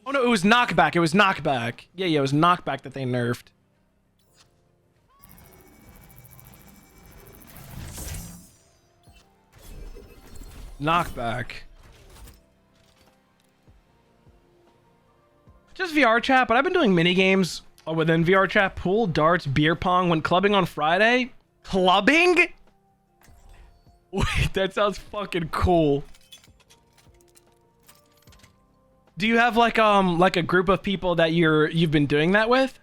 Oh no, it was knockback. It was knockback. Yeah, it was knockback that they nerfed. Knockback. Just VR chat, but I've been doing mini games within VR chat. Pool, darts, beer pong. When clubbing on Friday. Clubbing? Wait, that sounds fucking cool. Do you have like a group of people that you've been doing that with?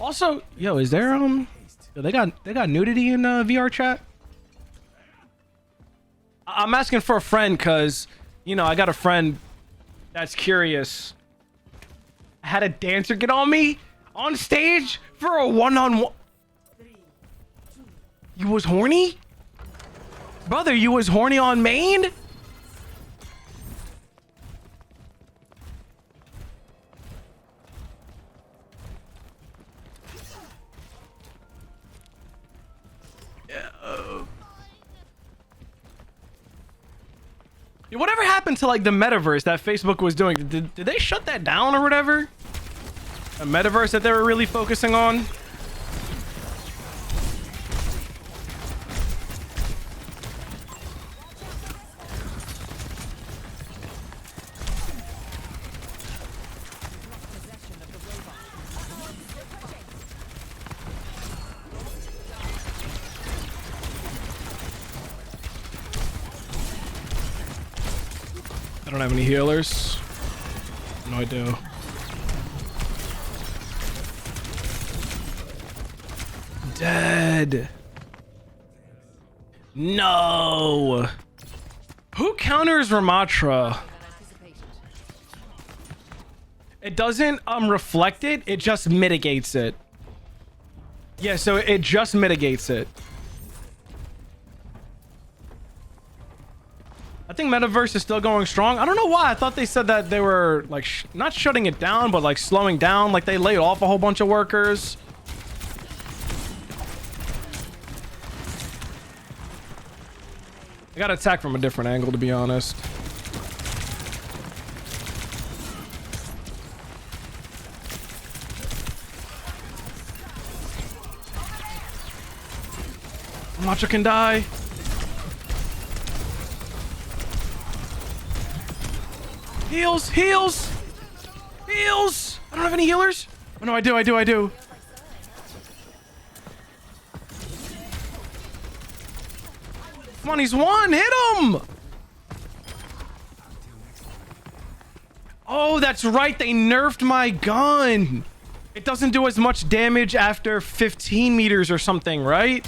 Also, yo, is there yo, they got nudity in VR chat? I'm asking for a friend because, you know, I got a friend that's curious. I had a dancer get on me on stage for a one-on-one. You was horny? Brother, you was horny on main? Whatever happened to like the metaverse that Facebook was doing? Did they shut that down or whatever? A metaverse that they were really focusing on? I don't have any healers. No, I do. Dead. No. Who counters Ramatra? It doesn't reflect it. It just mitigates it. Yeah, so it just mitigates it. I think Metaverse is still going strong. I don't know why. I thought they said that they were like not shutting it down, but like slowing down. Like they laid off a whole bunch of workers. I got attacked from a different angle, to be honest. Macho can die. Heals, heals, heals. I don't have any healers. Oh no, I do. Come on, he's one. Hit him. Oh, that's right. They nerfed my gun. It doesn't do as much damage after 15 meters or something, right?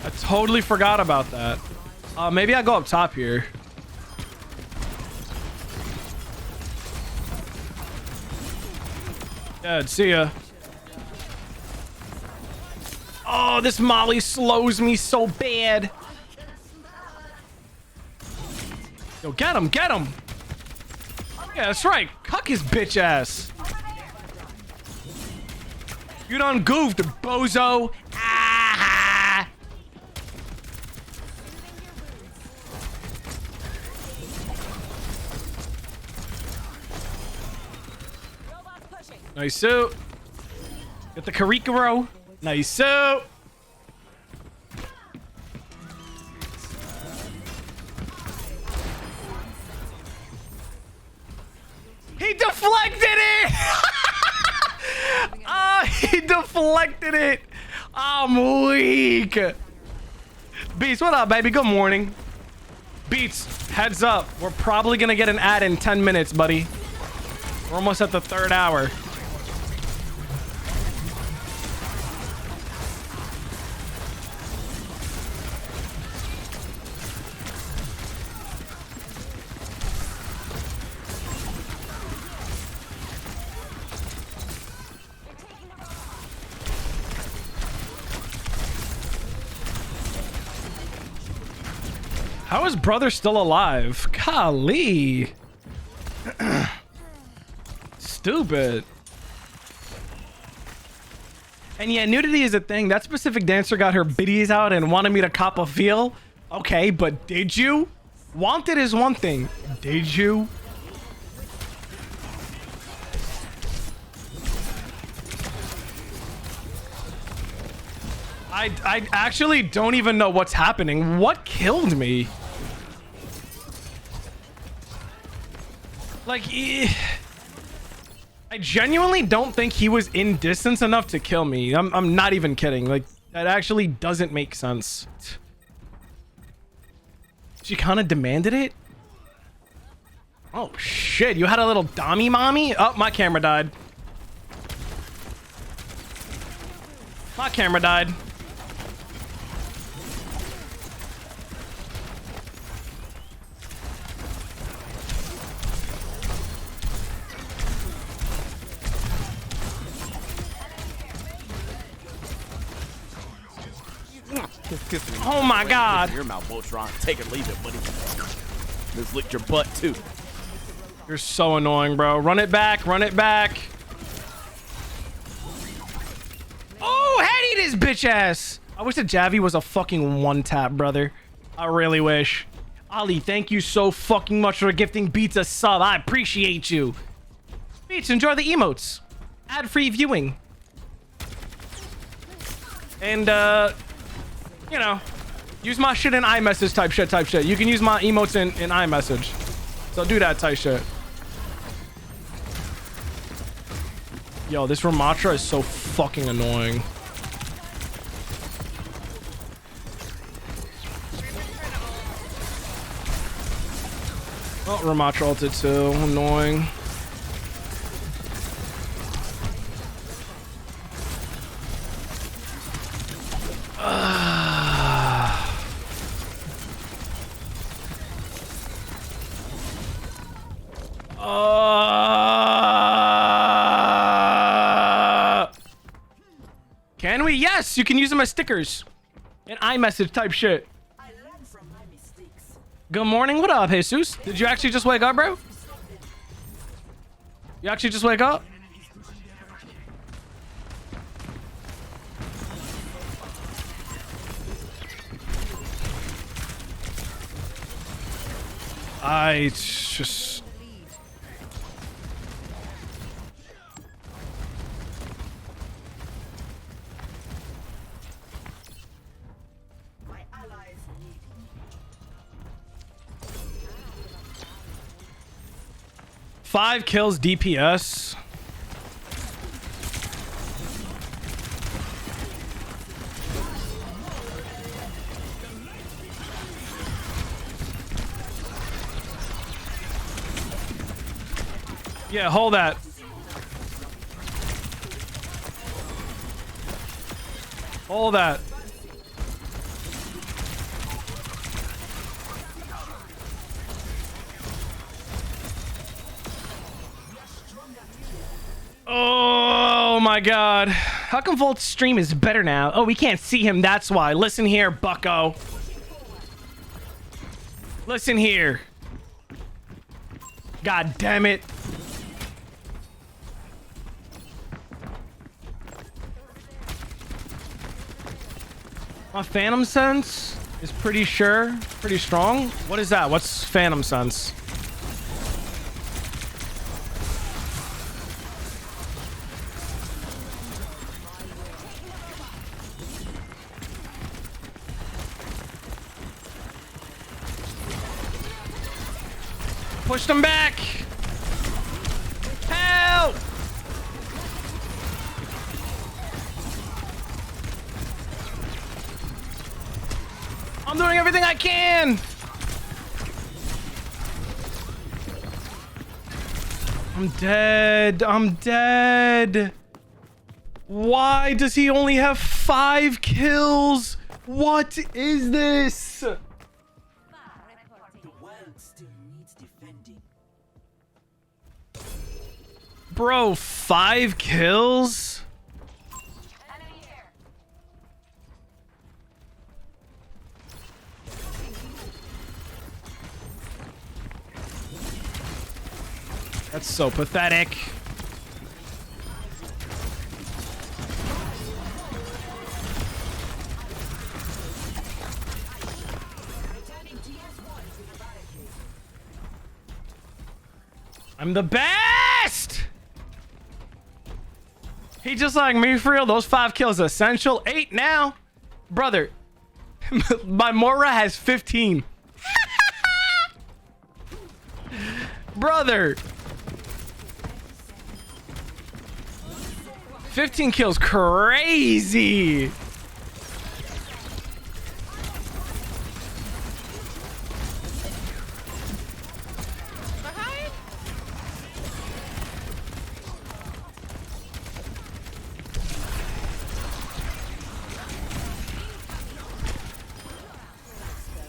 I totally forgot about that. Maybe I go up top here. Yeah, see ya. Oh, this molly slows me so bad. Yo, get him, get him. Yeah, that's right. Cuck his bitch ass. You done goofed, bozo. Ah! Nice suit. Get the Karikaro. Nice suit. He deflected it. He deflected it. I'm weak. Beats, what up, baby? Good morning. Beats, heads up. We're probably gonna get an ad in 10 minutes, buddy. We're almost at the 3rd hour. How is brother still alive? Golly. Stupid. And yeah, nudity is a thing. That specific dancer got her biddies out and wanted me to cop a feel. Okay, but did you? Wanted is one thing. Did you? I actually don't even know what's happening. What killed me? Like, I genuinely don't think he was in distance enough to kill me. I'm not even kidding. Like, that actually doesn't make sense. She kind of demanded it. Oh, shit. You had a little dommy mommy? Oh, my camera died. My camera died. Oh my god. Your mouth, Voltron. Take it, leave it, buddy. This licked your butt too. You're so annoying, bro. Run it back. Run it back. Oh, heady this bitch ass. I wish the Javi was a fucking one tap, brother. I really wish. Ali, thank you so fucking much for gifting Beats a sub. I appreciate you. Beats, enjoy the emotes. Ad-free viewing. And, you know, use my shit in iMessage type shit. You can use my emotes in iMessage. So do that type shit. Yo, this Ramatra is so fucking annoying. Oh, Ramatra ulted too. Annoying. Can we? Yes, you can use them as stickers. And iMessage type shit. I learned from my mistakes. Good morning. What up, Jesus? Did you actually just wake up, bro? You actually just wake up? I just... Five kills DPS. Yeah, hold that. Hold that. Oh my god. How come Volt's stream is better now? Oh, we can't see him, that's why. Listen here, bucko. Listen here. God damn it. My Phantom Sense is pretty strong. What is that? What's Phantom Sense? Push them back! Help! I'm doing everything I can! I'm dead. I'm dead. Why does he only have 5 kills? What is this? Bro, 5 kills? That's so pathetic. I'm the best! He just like me for real. Those 5 kills essential. 8 now. Brother, my Mora has 15. Brother. 15 kills, crazy.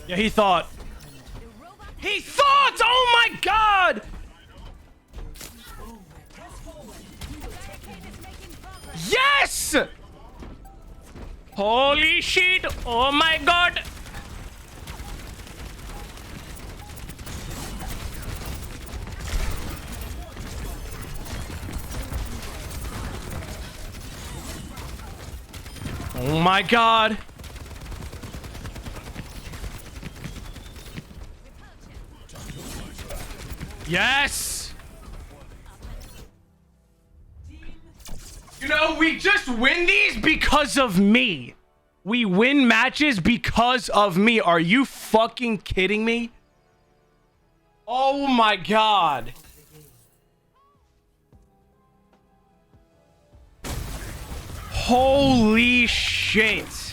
Yeah, he thought. He thought! Oh my god! Yes! Holy shit! Oh my god! Oh my god! Yes! You know, we just win these because of me. We win matches because of me. Are you fucking kidding me? Oh my god. Holy shit.